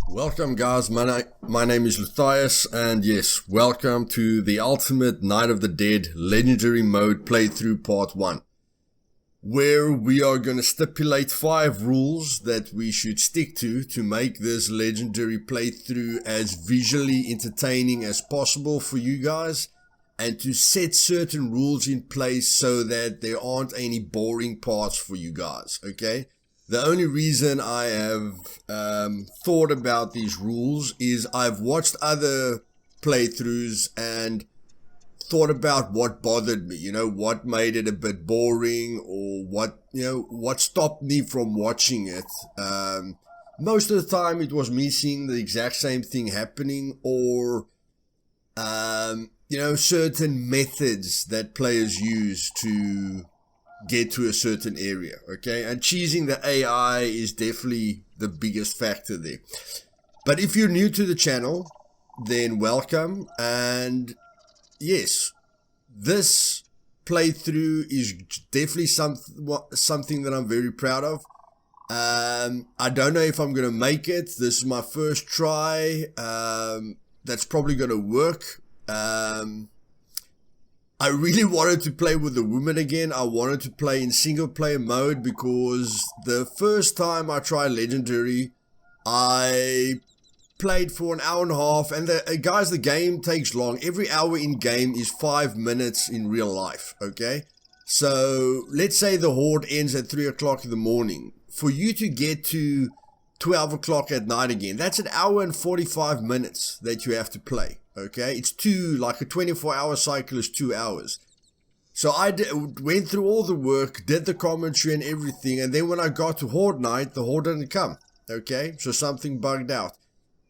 Welcome guys, my name is Luthais, and yes, welcome to the Ultimate Night of the Dead Legendary Mode Playthrough Part 1, where we are going to stipulate 5 rules that we should stick to make this legendary playthrough as visually entertaining as possible for you guys, and to set certain rules in place so that there aren't any boring parts for you guys, okay? The only reason I have thought about these rules is I've watched other playthroughs and thought about what bothered me, what made it a bit boring, or what stopped me from watching it. Most of the time it was me seeing the exact same thing happening, or certain methods that players use to get to a certain area, okay? And cheesing the AI is definitely the biggest factor there. But if you're new to the channel, then welcome. And yes, this playthrough is definitely something that I'm very proud of. I don't know if I'm going to make it. This is my first try. That's probably going to work. I really wanted to play with the woman again. I wanted to play in single player mode because the first time I tried Legendary, I played for an hour and a half, and guys, the game takes long. Every hour in game is 5 minutes in real life, okay? So let's say the Horde ends at 3 o'clock in the morning. For you to get to 12 o'clock at night again, that's an hour and 45 minutes that you have to play. Okay, it's like a 24-hour cycle is 2 hours. So I went through all the work, did the commentary and everything, and then when I got to Horde night, the Horde didn't come. Okay, so something bugged out.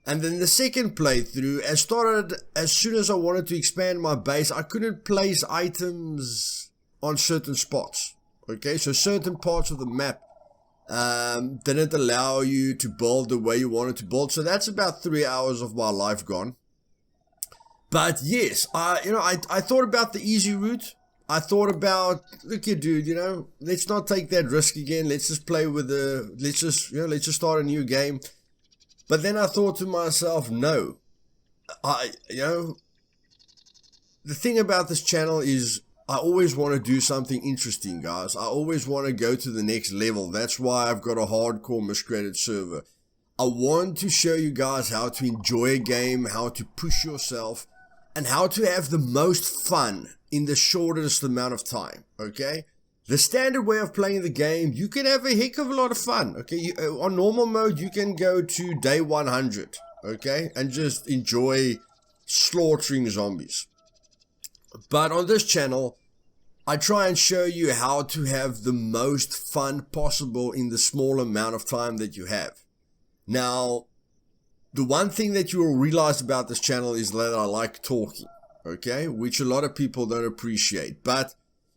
And then the second playthrough, as soon as I wanted to expand my base, I couldn't place items on certain spots. Okay, so certain parts of the map didn't allow you to build the way you wanted to build. So that's about 3 hours of my life gone. But yes, I thought about the easy route. I thought about, look here, dude, let's not take that risk again. Let's just play with let's just start a new game. But then I thought to myself, no, the thing about this channel is I always want to do something interesting, guys. I always want to go to the next level. That's why I've got a hardcore miscreated server. I want to show you guys how to enjoy a game, how to push yourself, and how to have the most fun in the shortest amount of time, okay? The standard way of playing the game, you can have a heck of a lot of fun, okay? On normal mode, you can go to day 100, okay? And just enjoy slaughtering zombies. But on this channel, I try and show you how to have the most fun possible in the small amount of time that you have. Now, the one thing that you will realize about this channel is that I like talking, okay? Which a lot of people don't appreciate. But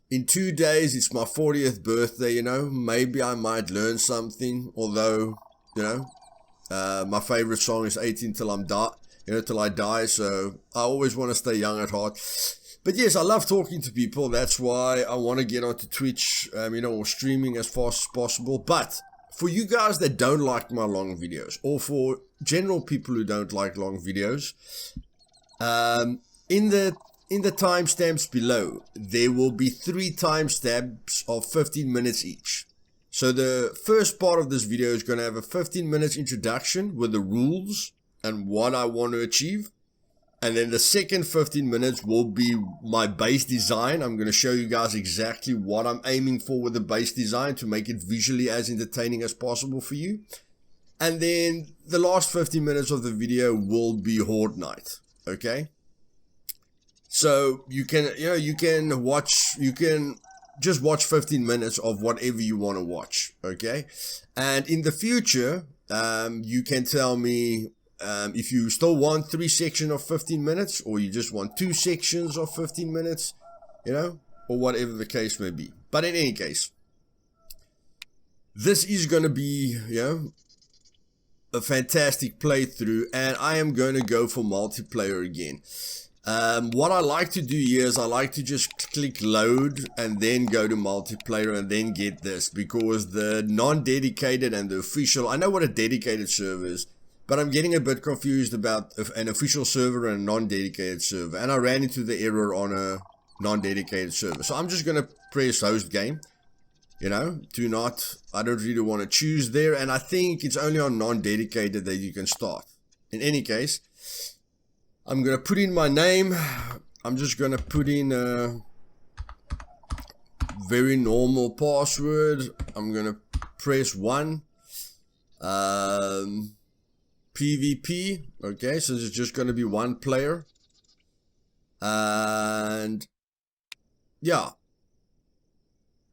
in 2 days, it's my 40th birthday, maybe I might learn something. Although, my favorite song is 18 till I die. So I always want to stay young at heart. But yes, I love talking to people. That's why I want to get onto Twitch, or streaming as fast as possible. But for you guys that don't like my long videos, or for general people who don't like long videos, in the timestamps below, there will be 3 timestamps of 15 minutes each. So the first part of this video is going to have a 15 minutes introduction with the rules and what I want to achieve. And then the second 15 minutes will be my base design. I'm going to show you guys exactly what I'm aiming for with the base design to make it visually as entertaining as possible for you. And then the last 15 minutes of the video will be Horde night. Okay? So you can just watch 15 minutes of whatever you want to watch. Okay? And in the future, you can tell me if you still want 3 sections of 15 minutes, or you just want 2 sections of 15 minutes, or whatever the case may be. But in any case, this is going to be, a fantastic playthrough, and I am going to go for multiplayer again. What I like to do here is I like to just click load and then go to multiplayer and then get this, because the non-dedicated and the official, I know what a dedicated server is. but I'm getting a bit confused about an official server and a non-dedicated server, and I ran into the error on a non-dedicated server. So I'm just going to press host game, you know, I don't really want to choose there, and I think it's only on non-dedicated that you can start. In any case, I'm going to put in my name. I'm just going to put in a very normal password. I'm going to press 1. PvP. Okay, so it's just going to be 1 player. And yeah.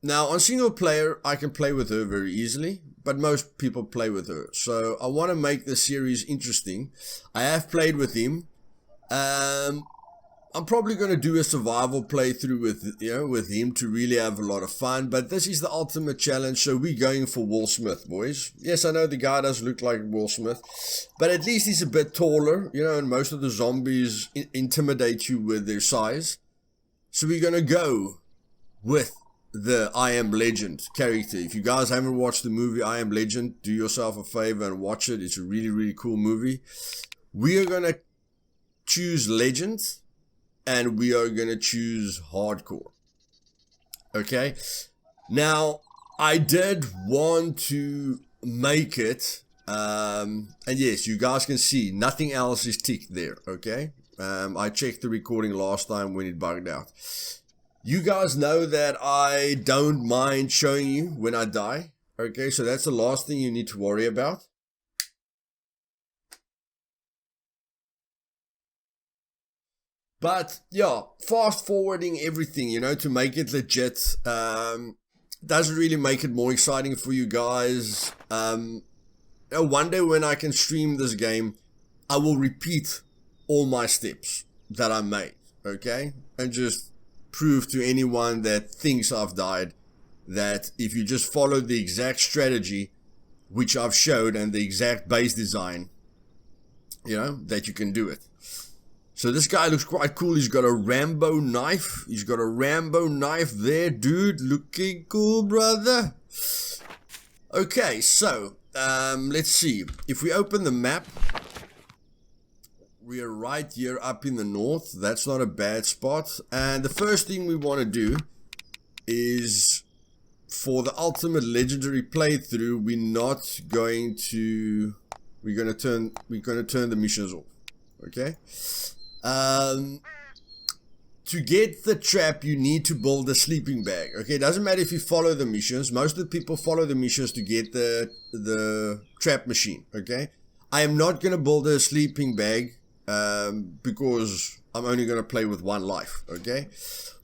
Now on single player, I can play with her very easily, but most people play with her. So I want to make the series interesting. I have played with him. I'm probably going to do a survival playthrough with him to really have a lot of fun. But this is the ultimate challenge, so we're going for Will Smith, boys. Yes, I know the guy does look like Will Smith, but at least he's a bit taller, you know, and most of the zombies intimidate you with their size. So we're going to go with the I Am Legend character. If you guys haven't watched the movie I Am Legend, do yourself a favor and watch it. It's a really, really cool movie. We are going to choose Legend. And we are going to choose hardcore. Okay. Now, I did want to make it. And yes, you guys can see nothing else is ticked there. Okay. I checked the recording last time when it bugged out. You guys know that I don't mind showing you when I die. Okay. So that's the last thing you need to worry about. But yeah, fast forwarding everything, you know, to make it legit, doesn't really make it more exciting for you guys. One day when I can stream this game, I will repeat all my steps that I made, okay? And just prove to anyone that thinks I've died that if you just follow the exact strategy which I've showed and the exact base design, you know, that you can do it. So this guy looks quite cool. He's got a Rambo knife. He's got a Rambo knife there, dude. Looking cool, brother. Okay, so let's see. If we open the map, we are right here up in the north. That's not a bad spot. And the first thing we want to do is, for the ultimate legendary playthrough, we're going to turn the missions off. Okay. To get the trap, you need to build a sleeping bag. Okay, it doesn't matter if you follow the missions. Most of the people follow the missions to get the trap machine. Okay, I am not going to build a sleeping bag because I'm only going to play with 1 life. Okay,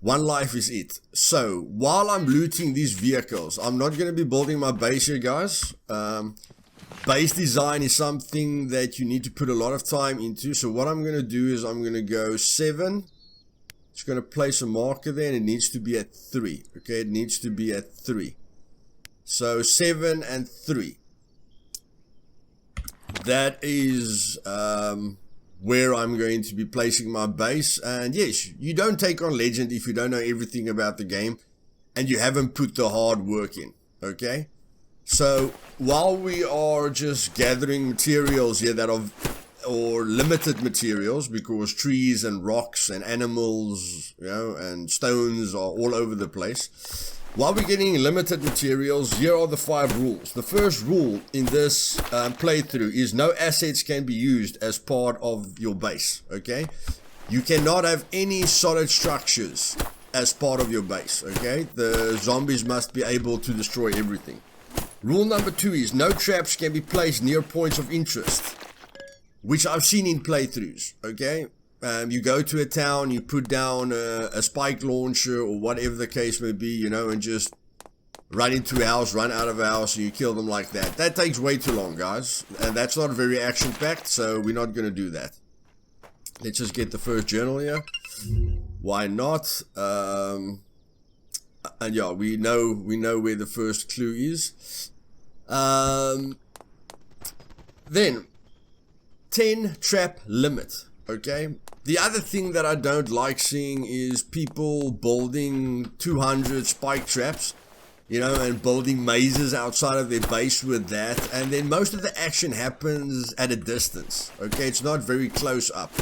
1 life is it. So while I'm looting these vehicles, I'm not going to be building my base here, guys. Base design is something that you need to put a lot of time into. So what I'm going to do is I'm going to go 7. It's going to place a marker there, and it needs to be at 3. Okay, it needs to be at 3. So 7 and 3. That is where I'm going to be placing my base. And yes, you don't take on Legend if you don't know everything about the game and you haven't put the hard work in. Okay. So while we are just gathering materials here that are, or limited materials, because trees and rocks and animals, you know, and stones are all over the place. While we're getting limited materials, here are the 5 rules. The first rule in this playthrough is no assets can be used as part of your base. Okay, you cannot have any solid structures as part of your base. Okay, the zombies must be able to destroy everything. Rule number 2 is no traps can be placed near points of interest, which I've seen in playthroughs. Okay, you go to a town, you put down a spike launcher or whatever the case may be, you know, and just run into a house, run out of a house, and you kill them like that. That takes way too long, guys, and that's not very action-packed, so we're not going to do that. Let's just get the first journal here. Why not? And yeah, we know where the first clue is. Then 10 trap limit. Okay, the other thing that I don't like seeing is people building 200 spike traps you know, and building mazes outside of their base with that. And then most of the action happens at a distance, okay? It's not very close up.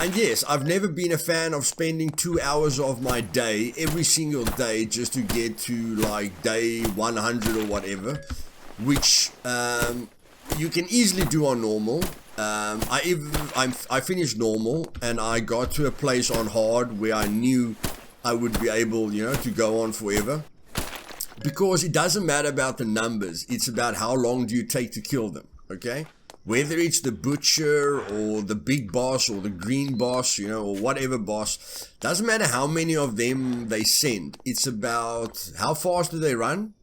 And yes, I've never been a fan of spending 2 hours of my day, every single day, just to get to like day 100 or whatever, which you can easily do on normal. I finished normal and I got to a place on hard where I knew I would be able, you know, to go on forever. Because it doesn't matter about the numbers, it's about how long do you take to kill them, okay? Whether it's the butcher or the big boss or the green boss, you know, or whatever boss, doesn't matter how many of them they send. It's about how fast do they run,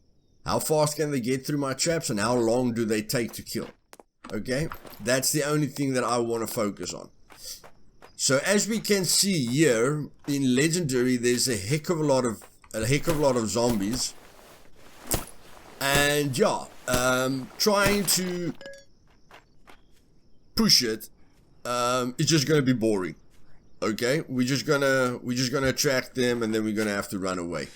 how fast can they get through my traps, and how long do they take to kill. Okay, that's the only thing that I want to focus on. So as we can see here in Legendary, there's a heck of a lot of zombies, and yeah, trying to push it, it's just gonna be boring. Okay, we're just gonna attract them, and then we're gonna have to run away.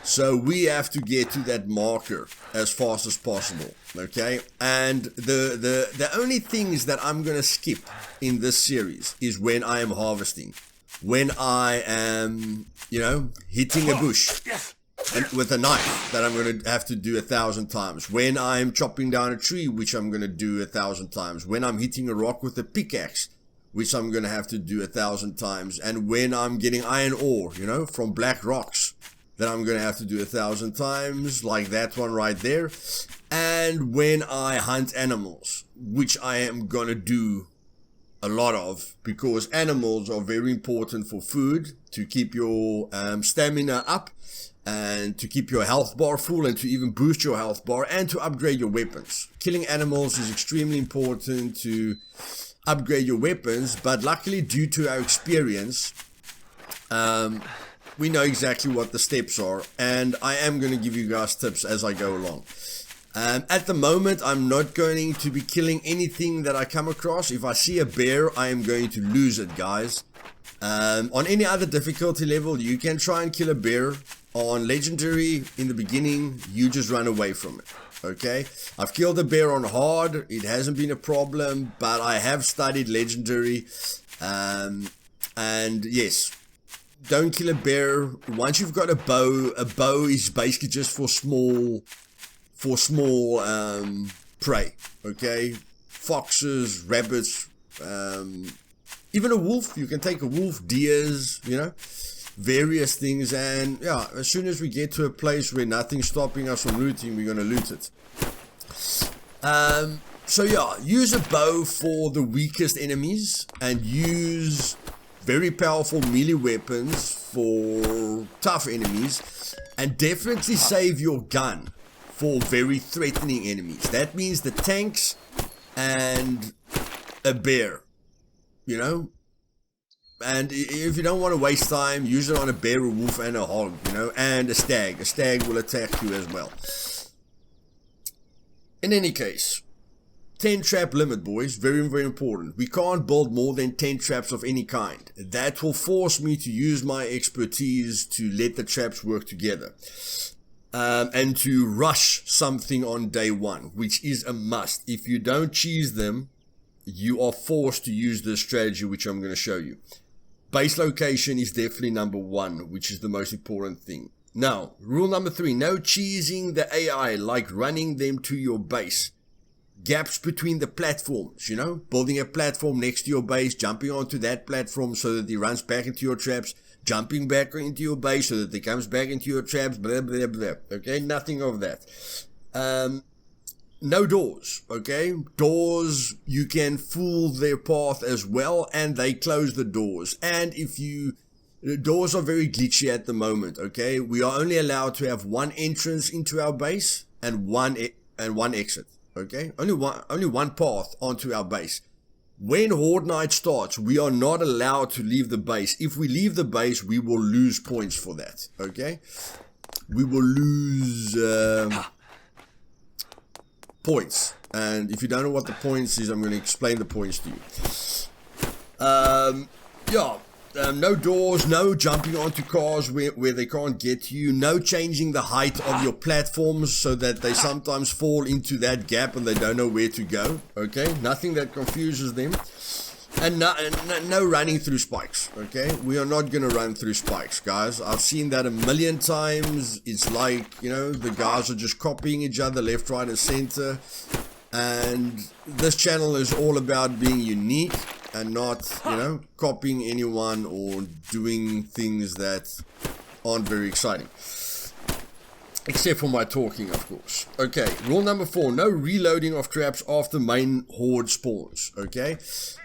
So we have to get to that marker as fast as possible. Okay, and the only things that I'm gonna skip in this series is when I am harvesting, when I am, you know, hitting a bush and with a knife that I'm going to have to do 1,000 times. When I'm chopping down a tree, which I'm going to do 1,000 times. When I'm hitting a rock with a pickaxe, which I'm going to have to do 1,000 times. And when I'm getting iron ore, you know, from black rocks, that I'm going to have to do 1,000 times, like that one right there. And when I hunt animals, which I am going to do a lot of, because animals are very important for food, to keep your stamina up, and to keep your health bar full, and to even boost your health bar, and to upgrade your weapons. Killing animals is extremely important to upgrade your weapons, but luckily, due to our experience, we know exactly what the steps are, and I am going to give you guys tips as I go along. At the moment, I'm not going to be killing anything that I come across. If I see a bear, I am going to lose it, guys. On any other difficulty level, you can try and kill a bear. On Legendary, in the beginning, you just run away from it, okay? I've killed a bear on hard, it hasn't been a problem, but I have studied Legendary, and yes, don't kill a bear. Once you've got a bow is basically just for small prey, okay? Foxes, rabbits, even a wolf. You can take a wolf, deers, you know, various things. And yeah, as soon as we get to a place where nothing's stopping us from looting, we're gonna loot it. So yeah, use a bow for the weakest enemies, and use very powerful melee weapons for tough enemies, and definitely save your gun for very threatening enemies. That means the tanks and a bear, you know. And if you don't want to waste time, use it on a bear, a wolf, and a hog, you know, and a stag. A stag will attack you as well. In any case, 10 trap limit, boys. Very, very important. We can't build more than 10 traps of any kind. That will force me to use my expertise to let the traps work together. And to rush something on day one, which is a must. If you don't cheese them, you are forced to use this strategy, which I'm going to show you. Base location is definitely number one, which is the most important thing. Now, rule number 3, no cheesing the AI, like running them to your base. Gaps between the platforms, you know, building a platform next to your base, jumping onto that platform so that he runs back into your traps, jumping back into your base so that he comes back into your traps, blah, blah, blah. Okay, nothing of that. No doors, okay? Doors, you can fool their path as well, and they close the doors. And if you... doors are very glitchy at the moment, okay? We are only allowed to have one entrance into our base and one exit, okay? Only one path onto our base. When Horde Night starts, we are not allowed to leave the base. If we leave the base, we will lose points for that, okay? We will lose... points. And if you don't know what the points is, I'm going to explain the points to you. Yeah, no doors, no jumping onto cars where they can't get you, no changing the height of your platforms so that they sometimes fall into that gap and they don't know where to go, okay? Nothing that confuses them. And no running through spikes, okay? We are not going to run through spikes, guys. I've seen that a million times. It's like, you know, the guys are just copying each other left, right, and center. And this channel is all about being unique and not, you know, copying anyone or doing things that aren't very exciting. Except for my talking, of course. Okay, rule number 4, no reloading of traps after main horde spawns, okay?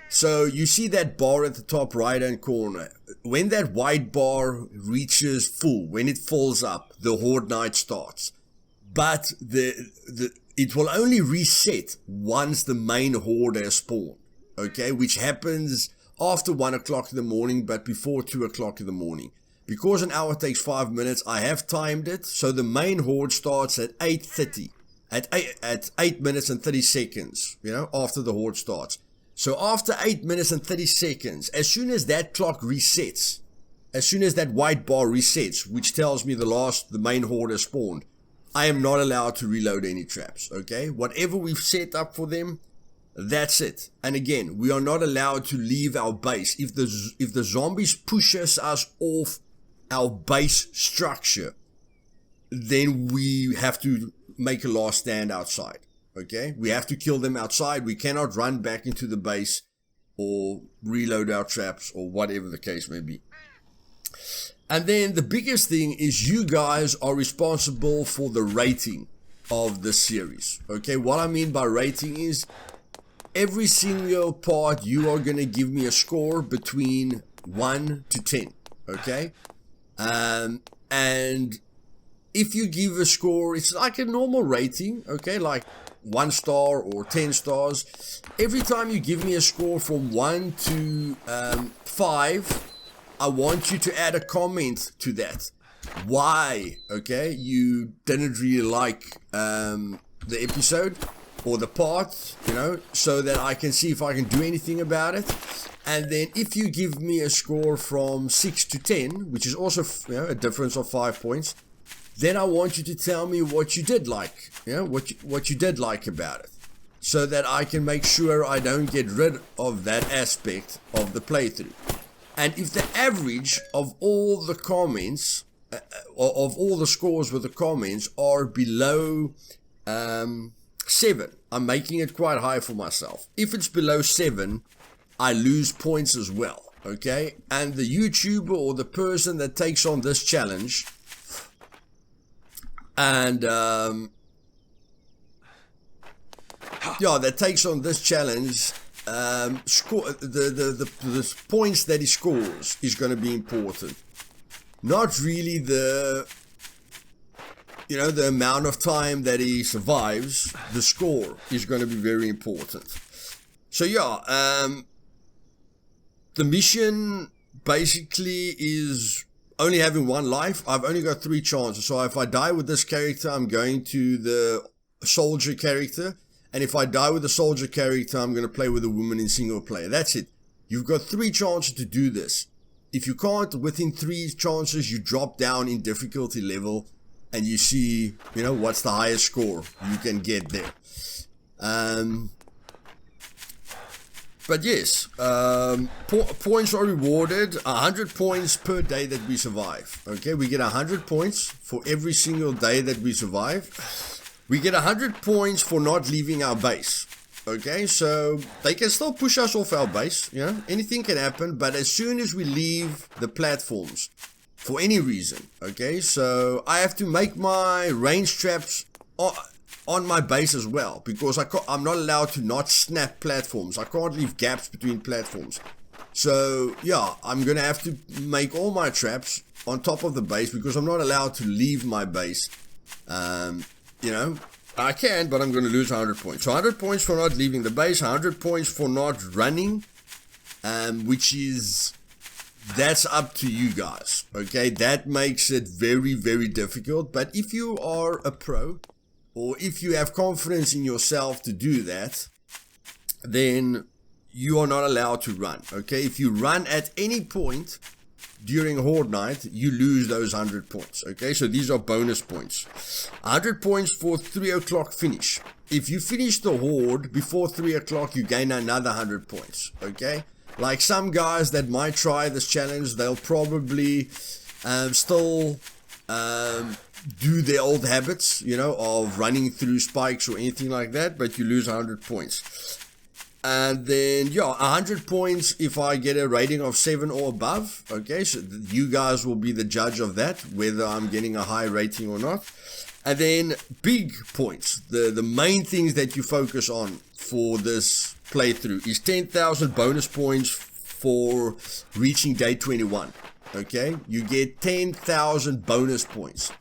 So you see that bar at the top right hand corner. When that white bar reaches full, when it fills up, the horde night starts. But it will only reset once the main horde has spawned, okay? Which happens after 1 o'clock in the morning, but before 2 o'clock in the morning. Because an hour takes 5 minutes, I have timed it. So the main horde starts at 8:30, at 8 minutes and 30 seconds, you know, after the horde starts. So after 8 minutes and 30 seconds, as soon as that clock resets, as soon as that white bar resets, which tells me the main horde has spawned, I am not allowed to reload any traps, okay? Whatever we've set up for them, that's it. And again, we are not allowed to leave our base. If the zombies push us off our base structure, then we have to make a last stand outside, okay? We have to kill them outside. We cannot run back into the base or reload our traps or whatever the case may be. And then the biggest thing is you guys are responsible for the rating of the series, okay? What I mean by rating is every single part you are going to give me a score between 1 to 10, okay? And if you give a score, it's like a normal rating, okay? Like 1 star or 10 stars. Every time you give me a score from 1 to 5, I want you to add a comment to that. Why, okay, you didn't really like the episode or the part, you know, so that I can see if I can do anything about it. And then if you give me a score from 6 to 10, which is also, you know, a difference of 5 points, then I want you to tell me what you did like, you know, what you did like about it, so that I can make sure I don't get rid of that aspect of the playthrough. And if the average of all the comments, of all the scores with the comments are below 7, I'm making it quite high for myself. If it's below 7, I lose points as well, okay? And the YouTuber or the person that takes on this challenge and that takes on this challenge, score the points that he scores is going to be important, not really the amount of time that he survives. The score is going to be very important. So the mission basically is only having 1 life. I've only got 3 chances, so if I die with this character, I'm going to the soldier character. And if I die with the soldier character, I'm going to play with a woman in single player. That's it. You've got 3 chances to do this. If you can't, within 3 chances, you drop down in difficulty level and you see, you know, what's the highest score you can get there. But yes, points are rewarded. 100 points per day that we survive. Okay, we get 100 points for every single day that we survive. We get 100 points for not leaving our base. Okay, so they can still push us off our base, you know, anything can happen, but as soon as we leave the platforms, for any reason, okay, so I have to make my range traps on my base as well, because I'm not allowed to not snap platforms. I can't leave gaps between platforms. So yeah, I'm gonna have to make all my traps on top of the base, because I'm not allowed to leave my base. You know, I can, but I'm going to lose 100 points. So 100 points for not leaving the base, 100 points for not running, that's up to you guys, okay? That makes it very, very difficult. But if you are a pro, or if you have confidence in yourself to do that, then you are not allowed to run. Okay, if you run at any point during Horde night, you lose those 100 points. Okay, so these are bonus points. 100 points for 3 o'clock finish. If you finish the Horde before 3 o'clock, you gain another 100 points. Okay, like some guys that might try this challenge, they'll probably still do their old habits, you know, of running through spikes or anything like that, but you lose 100 points. And then, yeah, 100 points if I get a rating of 7 or above. Okay, so you guys will be the judge of that, whether I'm getting a high rating or not. And then big points, the main things that you focus on for this playthrough is 10,000 bonus points for reaching day 21. Okay, you get 10,000 bonus points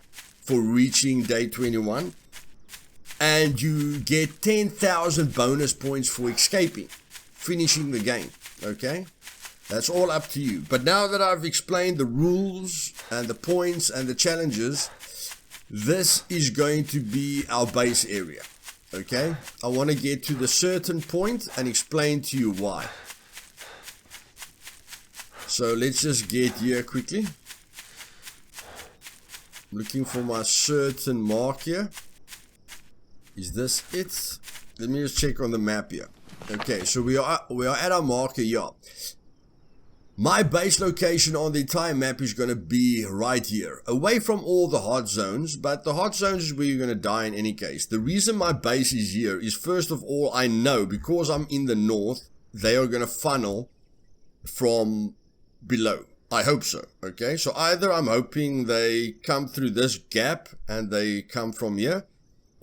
for reaching day 21. And you get 10,000 bonus points for escaping, finishing the game, okay? That's all up to you. But now that I've explained the rules and the points and the challenges, this is going to be our base area, okay? I want to get to the certain point and explain to you why. So let's just get here quickly. I'm looking for my certain mark here. Is this it? Let me just check on the map here. Okay, so we are at our marker here. My base location on the entire map is going to be right here, away from all the hot zones, but the hot zones is where you're going to die in any case. The reason my base is here is, first of all, I know because I'm in the north, they are going to funnel from below. I hope so. Okay, so either I'm hoping they come through this gap and they come from here,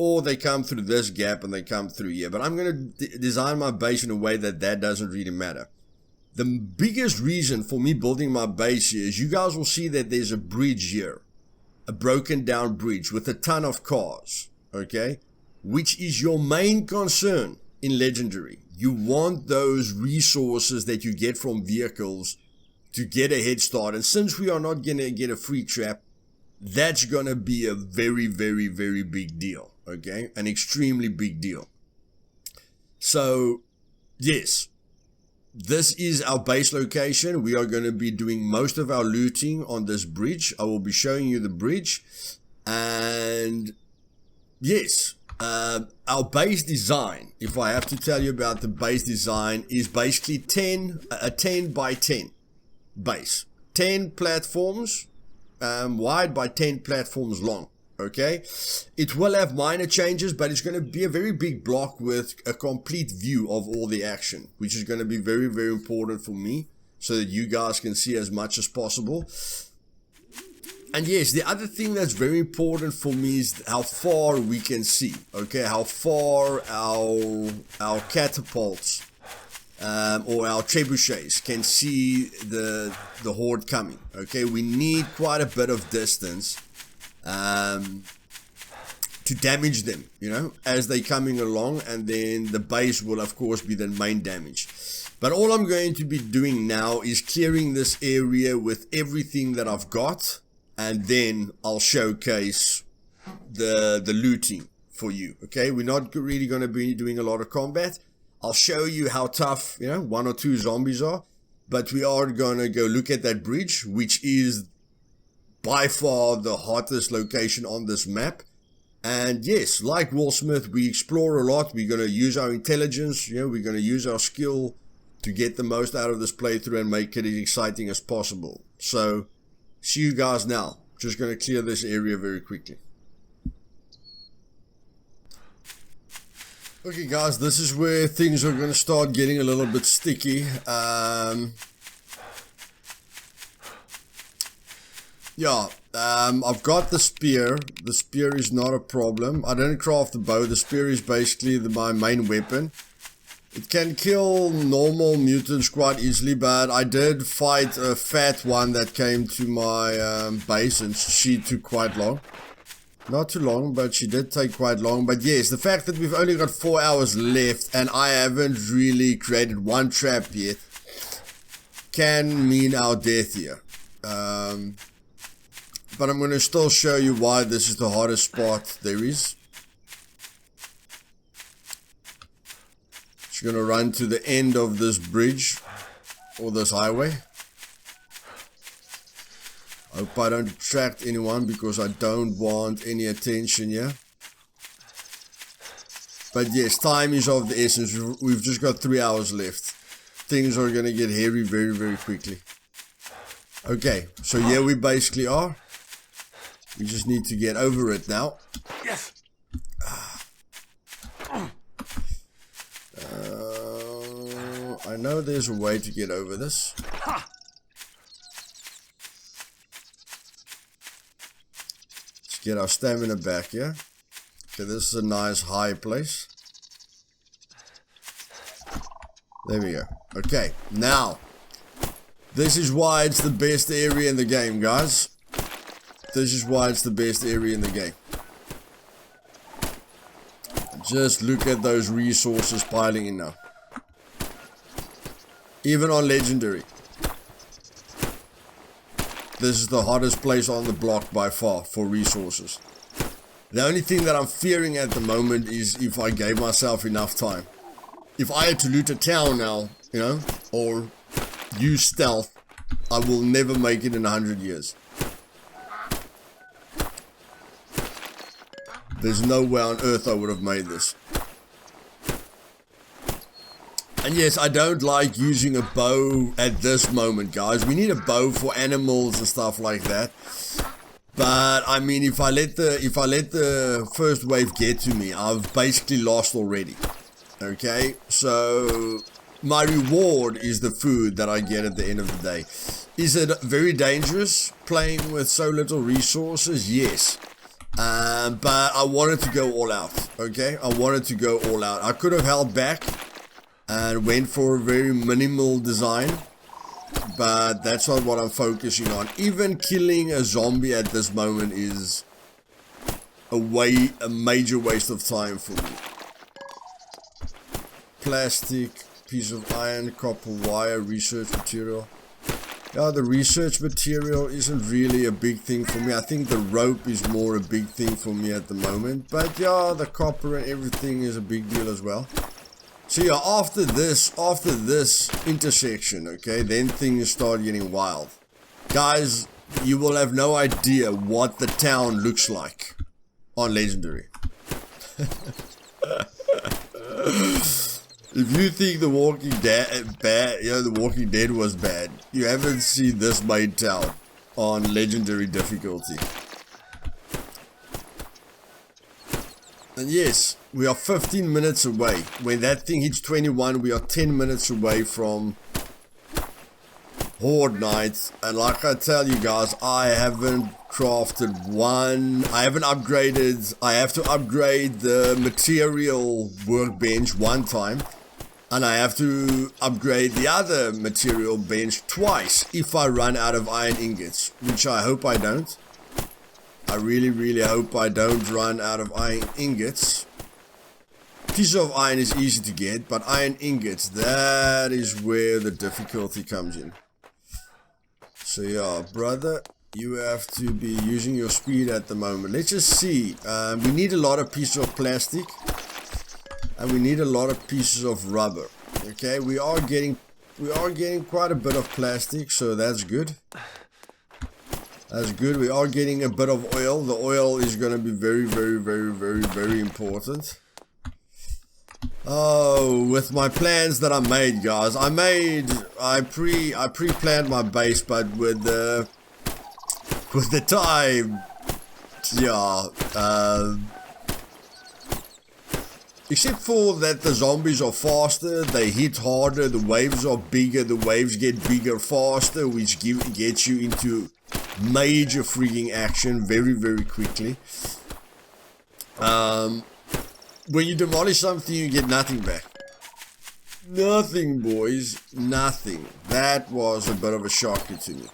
or they come through this gap and they come through here. But I'm going to design my base in a way that doesn't really matter. The biggest reason for me building my base here is you guys will see that there's a bridge here. A broken down bridge with a ton of cars. Okay? Which is your main concern in Legendary. You want those resources that you get from vehicles to get a head start. And since we are not going to get a free trap, that's going to be a very, very, very big deal. Okay, an extremely big deal. So, yes, this is our base location. We are going to be doing most of our looting on this bridge. I will be showing you the bridge. And, yes, our base design, if I have to tell you about the base design, is basically a 10 by 10 base. 10 platforms wide by 10 platforms long. Okay, it will have minor changes, but it's going to be a very big block with a complete view of all the action, which is going to be very, very important for me so that you guys can see as much as possible. And yes, the other thing that's very important for me is how far we can see. Okay, how far our catapults or our trebuchets can see the Horde coming. Okay, we need quite a bit of distance to damage them, you know, as they're coming along, and then the base will of course be the main damage. But all I'm going to be doing now is clearing this area with everything that I've got, and then I'll showcase the looting for you. Okay, we're not really going to be doing a lot of combat. I'll show you how tough, you know, 1 or 2 zombies are, but we are going to go look at that bridge, which is by far the hottest location on this map. And yes, like Will Smith, we explore a lot. We're going to use our intelligence, you know, we're going to use our skill to get the most out of this playthrough and make it as exciting as possible. So, see you guys now. Just going to clear this area very quickly. Okay guys, this is where things are going to start getting a little bit sticky. I've got the spear. The spear is not a problem. I didn't craft the bow. The spear is basically my main weapon. It can kill normal mutants quite easily, but I did fight a fat one that came to my base, and she took quite long. Not too long, but she did take quite long. But yes, the fact that we've only got 4 hours left and I haven't really created one trap yet can mean our death here. But I'm going to still show you why this is the hardest spot there is. Just gonna run to the end of this bridge or this highway. Hope I don't attract anyone because I don't want any attention here. But yes, time is of the essence. We've just got 3 hours left. Things are gonna get hairy very, very quickly. Okay, so here we basically are. We just need to get over it now. Yes. I know there's a way to get over this. Let's get our stamina back here. Okay, this is a nice high place. There we go. Okay, now. This is why it's the best area in the game, guys. This is why it's the best area in the game. Just look at those resources piling in now. Even on Legendary. This is the hottest place on the block by far for resources. The only thing that I'm fearing at the moment is if I gave myself enough time. If I had to loot a town now, you know, or use stealth, I will never make it in 100 years. There's no way on earth I would have made this. And yes, I don't like using a bow at this moment, guys. We need a bow for animals and stuff like that. But I mean, if I let the first wave get to me, I've basically lost already. Okay, so my reward is the food that I get at the end of the day. Is it very dangerous playing with so little resources? Yes. But I wanted to go all out. Okay, I wanted to go all out. I could have held back and went for a very minimal design, but that's not what I'm focusing on. Even killing a zombie at this moment is a major waste of time for me. Plastic, piece of iron, copper wire, research material. Yeah, the research material isn't really a big thing for me. I think the rope is more a big thing for me at the moment. But yeah, the copper and everything is a big deal as well. So yeah, after this intersection, okay, then things start getting wild. Guys, you will have no idea what the town looks like on Legendary. If you think The Walking Dead was bad, you haven't seen this main town on Legendary difficulty. And yes, we are 15 minutes away. When that thing hits 21, we are 10 minutes away from Horde Night. And like I tell you guys, I haven't crafted one. I haven't upgraded. I have to upgrade the material workbench one time. And I have to upgrade the other material bench twice if I run out of iron ingots. Which I hope I don't. I really, really hope I don't run out of iron ingots. Piece of iron is easy to get, but iron ingots, that is where the difficulty comes in. So yeah, brother, you have to be using your speed at the moment. Let's just see. We need a lot of pieces of plastic. And we need a lot of pieces of rubber. Okay, we are getting quite a bit of plastic, so that's good. That's good. We are getting a bit of oil. The oil is going to be very, very, very, very, very important. Oh, with my plans that I made, guys. I pre-planned my base, but with the time, yeah. Except for that the zombies are faster, they hit harder, the waves are bigger, the waves get bigger faster, which gets you into major freaking action very, very quickly. When you demolish something, you get nothing back. Nothing, boys. Nothing. That was a bit of a shocker to me.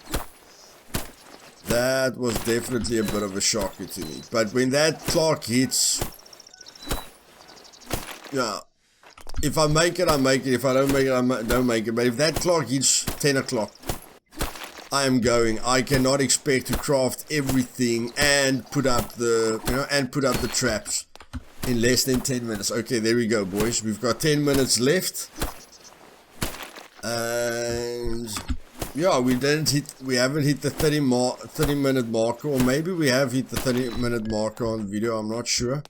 That was definitely a bit of a shocker to me. But when that clock hits... Yeah, if I make it, I make it. If I don't make it, I don't make it. But if that clock hits 10 o'clock, I am going. I cannot expect to craft everything and put up the, and put up the traps in less than 10 minutes. Okay, there we go, boys. We've got 10 minutes left. And yeah, we haven't hit the 30-minute marker, or maybe we have hit the 30-minute marker on the video, I'm not sure.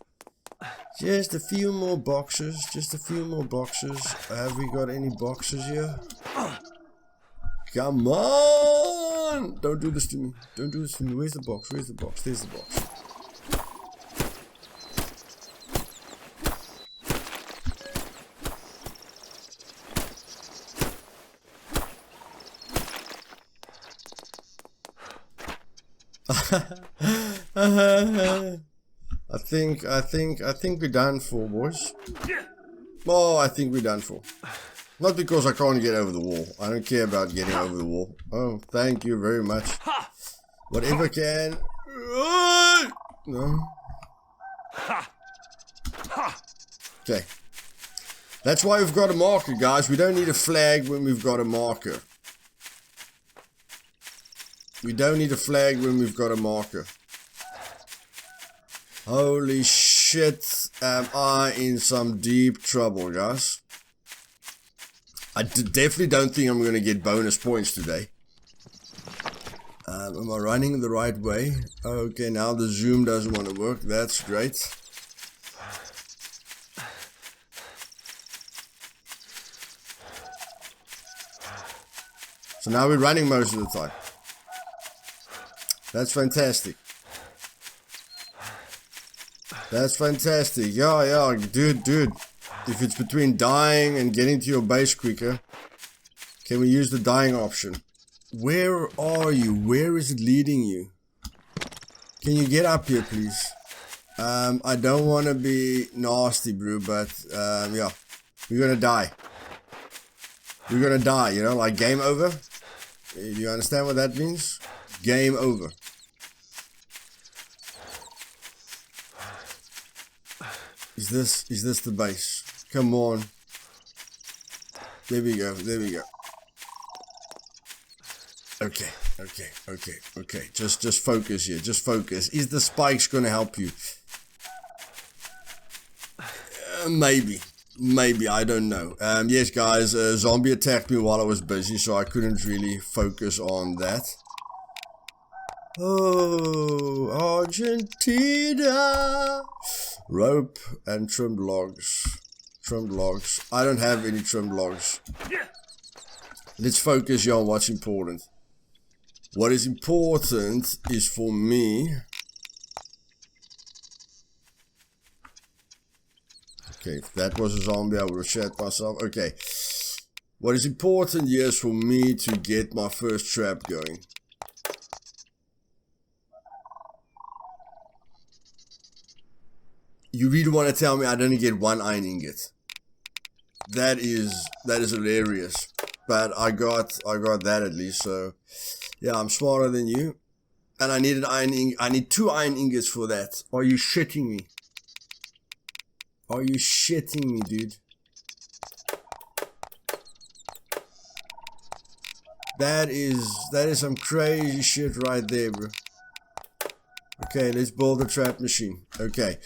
Just a few more boxes, Have we got any boxes here? Come on! Don't do this to me. Where's the box? There's the box. I think we're done for, boys. Oh, I think we're done for. Not because I can't get over the wall. I don't care about getting over the wall. Oh, thank you very much. Whatever can. No. Okay. That's why we've got a marker, guys. We don't need a flag when we've got a marker. Holy shit, am I in some deep trouble, guys. I definitely don't think I'm going to get bonus points today. Am I running the right way? Okay, now the zoom doesn't want to work. That's great. So now we're running most of the time. That's fantastic. Yeah, dude. If it's between dying and getting to your base quicker, can we use the dying option? Where are you? Where is it leading you? Can you get up here, please? I don't want to be nasty, bro, but yeah, we're gonna die. You know, like game over. Do you understand what that means? Game over. Is this the base? Come on. There we go. Okay. Just focus here. Is the spikes gonna help you? Maybe, I don't know. Yes, guys, a zombie attacked me while I was busy, so I couldn't really focus on that. Oh, Argentina! Rope and trimmed logs. I don't have any trimmed logs. Let's focus here on what's important. What is important is for me. Okay, if that was a zombie, I would have shot myself. Okay. What is important here is for me to get my first trap going. You really want to tell me I didn't get one iron ingot? That is hilarious. But I got that at least. So yeah, I'm smarter than you. And I need I need 2 iron ingots for that. Are you shitting me? Dude? That is some crazy shit right there, bro. Okay, let's build a trap machine. Okay.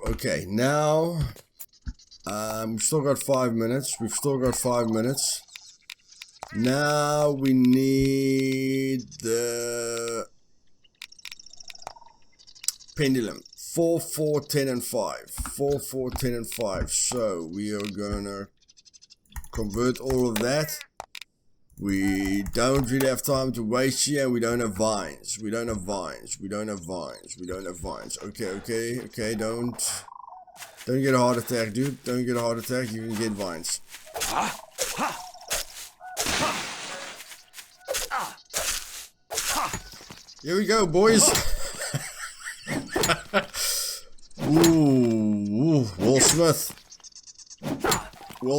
Okay, now we've still got 5 minutes. Now we need the pendulum. 4, 4, 10 and 5. 4, 4, 10 and 5. So we are gonna convert all of that. We don't really have time to waste here, and we don't have vines. Okay, don't get a heart attack, dude. Don't get a heart attack, you can get vines. Here we go, boys. Ooh, Will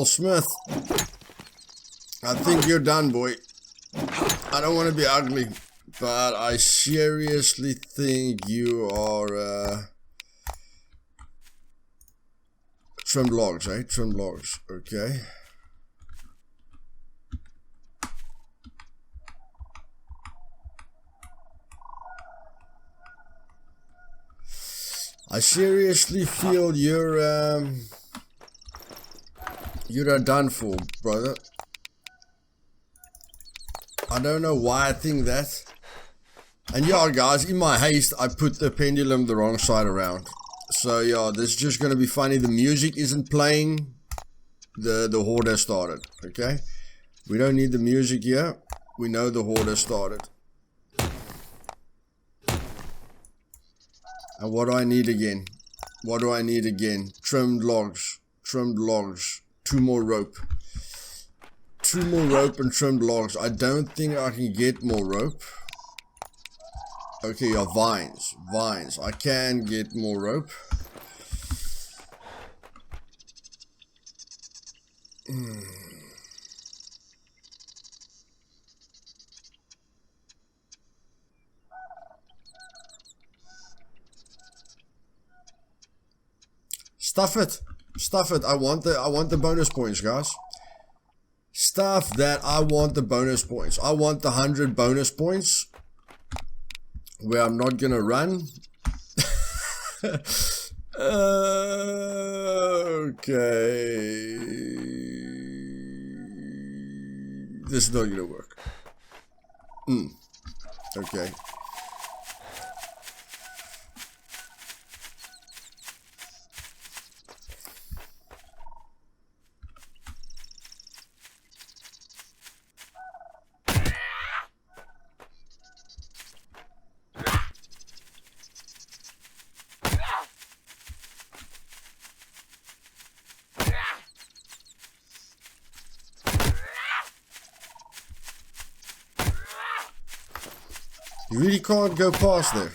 Smith. I think you're done, boy. I don't want to be ugly, but I seriously think you are trimmed logs, right? Trimmed logs, okay. I seriously feel you're done for, brother. I don't know why I think that. And yeah, guys, in my haste, I put the pendulum the wrong side around. So yeah, this is just gonna be funny. The music isn't playing. The Horde has started. Okay, we don't need the music here. We know the Horde has started. And what do I need again? What do I need again? Trimmed logs. Trimmed logs. 2 more rope. 2 more rope and trimmed logs. I don't think I can get more rope. Okay, yeah, vines. Vines. I can get more rope. Stuff it. Stuff it. I want the bonus points, guys. Stuff that. I want the bonus points. I want the 100 bonus points. Where I'm not gonna run. Okay. This is not gonna work. Okay. You really can't go past there.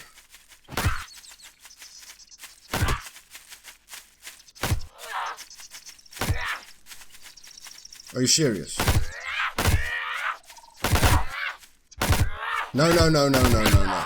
Are you serious? No, no, no, no, no, no, no.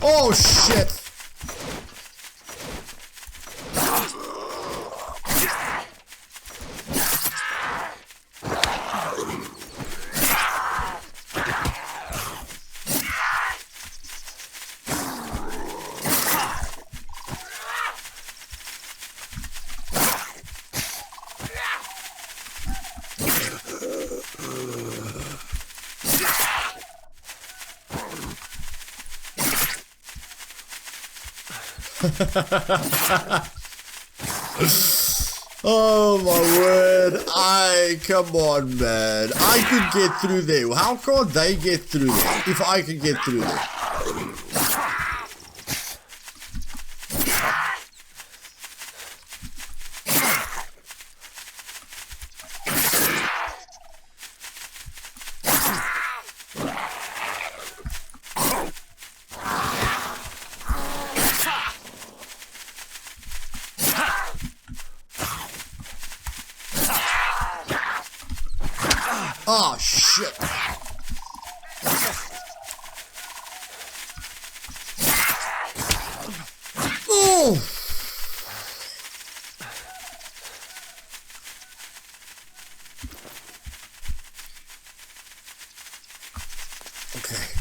Oh shit! Oh my word. Come on, man. I could get through there. How can't they get through there if I could get through there? Oh shit. Oh. Okay.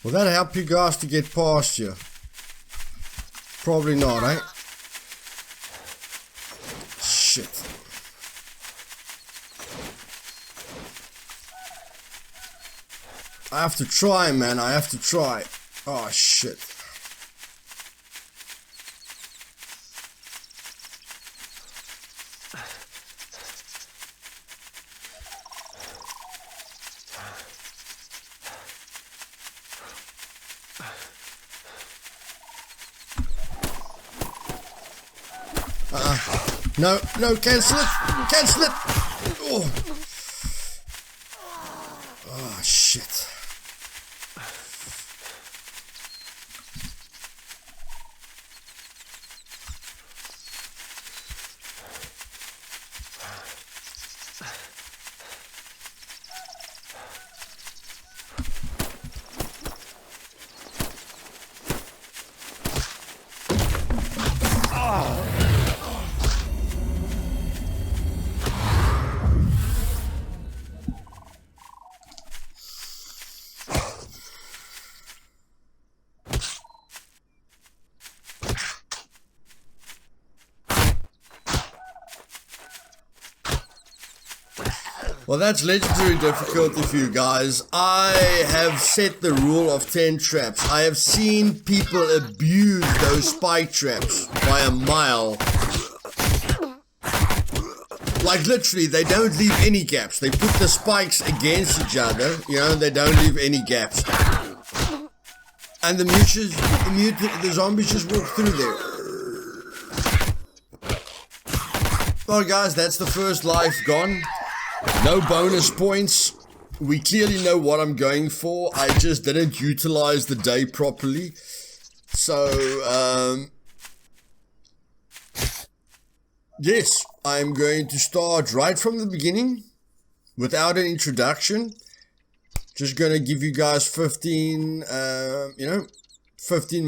Will that help you guys to get past you? Probably not, eh? Shit. I have to try, man. I have to try. Oh, shit. No, no, cancel it! Cancel it! Oh, oh shit. Well, that's legendary difficulty for you guys. I have set the rule of 10 traps. I have seen people abuse those spike traps by a mile. Like literally, they don't leave any gaps. They put the spikes against each other, you know, they don't leave any gaps. And the zombies just walk through there. Well guys, that's the first life gone. No bonus points. We clearly know what I'm going for. I just didn't utilize the day properly. So, yes, I'm going to start right from the beginning without an introduction. Just going to give you guys 15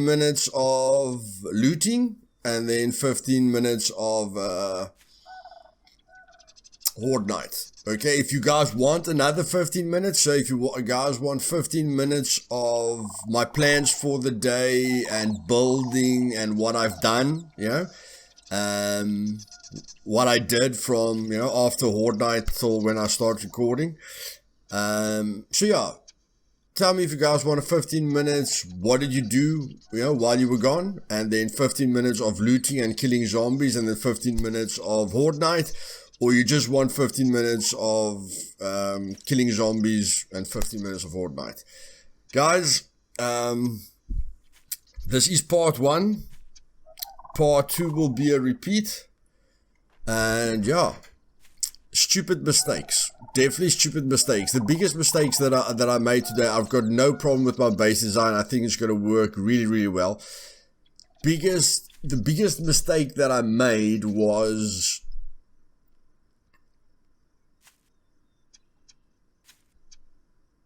minutes of looting and then 15 minutes of Horde night. Okay, if you guys want another 15 minutes, so if you guys want 15 minutes of my plans for the day and building and what I've done, you know, what I did from, you know, after Horde night till when I start recording. So yeah, tell me if you guys want a 15 minutes, what did you do, you know, while you were gone, and then 15 minutes of looting and killing zombies, and then 15 minutes of Horde night. Or you just want 15 minutes of killing zombies and 15 minutes of Horde night. Guys, this is part 1. Part 2 will be a repeat. And yeah, stupid mistakes. Definitely stupid mistakes. The biggest mistakes that I made today, I've got no problem with my base design. I think it's going to work really, really well. The biggest mistake that I made was...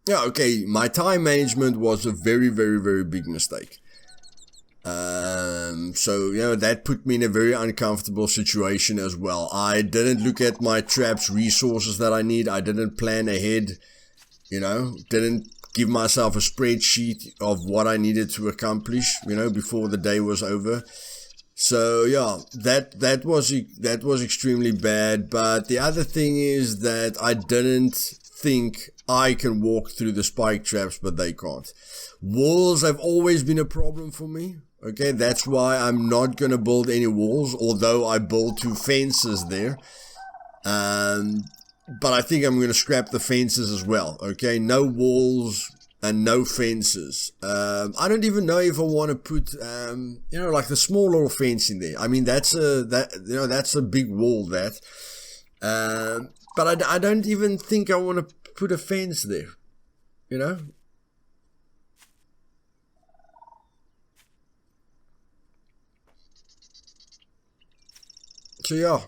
yeah, okay, my time management was a very, very, very big mistake. So, you know, that put me in a very uncomfortable situation as well. I didn't look at my traps, resources that I need. I didn't plan ahead, you know, didn't give myself a spreadsheet of what I needed to accomplish, you know, before the day was over. So, yeah, that was extremely bad. But the other thing is that I didn't think I can walk through the spike traps, but they can't. Walls have always been a problem for me. Okay, that's why I'm not going to build any walls, although I built 2 fences there. But I think I'm going to scrap the fences as well. Okay, no walls and no fences. I don't even know if I want to put, you know, like the small little fence in there. I mean, that's a big wall, that. But I don't even think I want to put a fence there, you know. So yeah,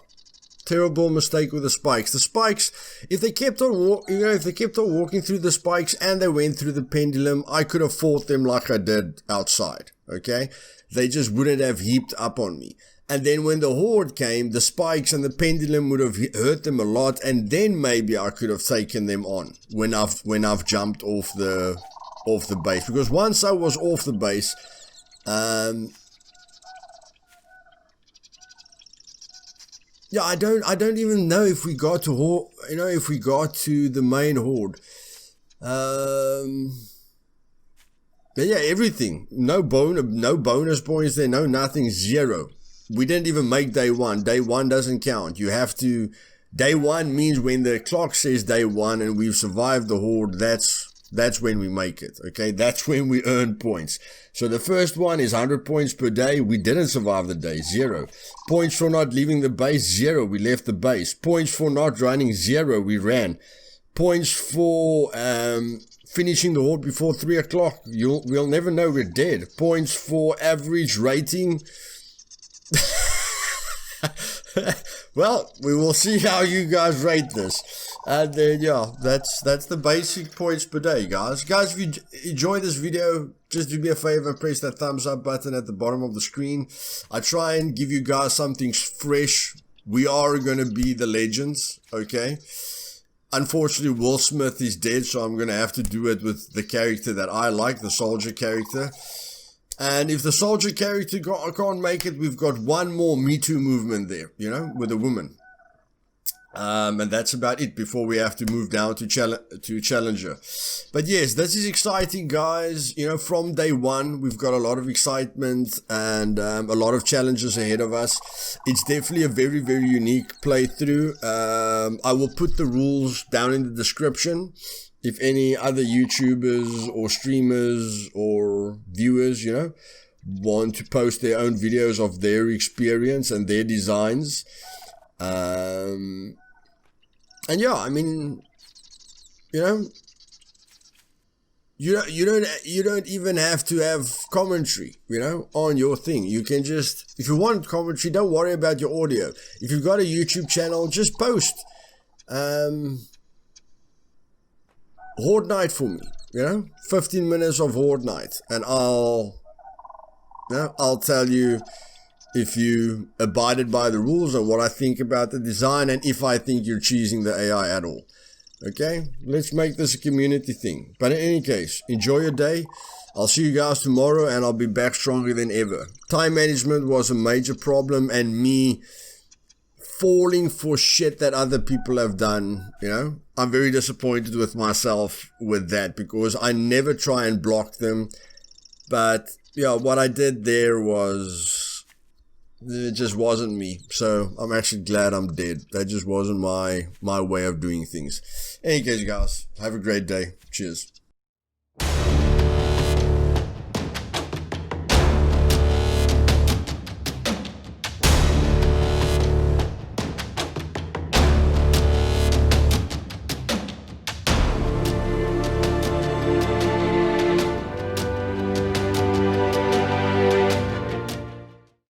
terrible mistake with the spikes. The spikes, if they kept on walking through the spikes and they went through the pendulum, I could have fought them like I did outside. Okay, they just wouldn't have heaped up on me. And then when the Horde came, the spikes and the pendulum would have hurt them a lot, and then maybe I could have taken them on when I've jumped off the off the base, because once I was off the base, yeah, I don't even know if we got to if we got to the main horde. But yeah, everything. No bonus points there, no nothing, 0. We didn't even make day 1. Day 1 doesn't count. You have to, day 1 means when the clock says day 1 and we've survived the horde, that's when we make it, okay? That's when we earn points. So the first one is 100 points per day. We didn't survive the day, 0. Points for not leaving the base, 0. We left the base. Points for not running, 0. We ran. Points for finishing the horde before 3 o'clock. We'll never know, we're dead. Points for average rating. Well, we will see how you guys rate this. And then, yeah, that's the basic points per day, guys. Guys, if you enjoyed this video, just do me a favor, press that thumbs up button at the bottom of the screen. I try and give you guys something fresh. We are going to be the legends, okay? Unfortunately, Will Smith is dead, so I'm going to have to do it with the character that I like, the soldier character. And if the soldier character can't make it, we've got one more Me Too movement there, you know, with a woman. And that's about it before we have to move down to Challenger. But yes, this is exciting, guys. You know, from day 1, we've got a lot of excitement and a lot of challenges ahead of us. It's definitely a very, very unique playthrough. I will put the rules down in the description. If any other YouTubers or streamers or viewers, you know, want to post their own videos of their experience and their designs. And yeah, I mean, you know, you don't even have to have commentary, you know, on your thing. You can just, if you want commentary, don't worry about your audio. If you've got a YouTube channel, just post Horde night for me, you know, 15 minutes of Horde night, and I'll tell you if you abided by the rules and what I think about the design, and if I think you're cheesing the AI at all. Okay, let's make this a community thing. But in any case, enjoy your day. I'll see you guys tomorrow, and I'll be back stronger than ever. Time management was a major problem, and me falling for shit that other people have done, you know. I'm very disappointed with myself with that, because I never try and block them. But yeah, what I did there was, it just wasn't me. So I'm actually glad I'm dead. That just wasn't my way of doing things. In any case, guys, have a great day. Cheers.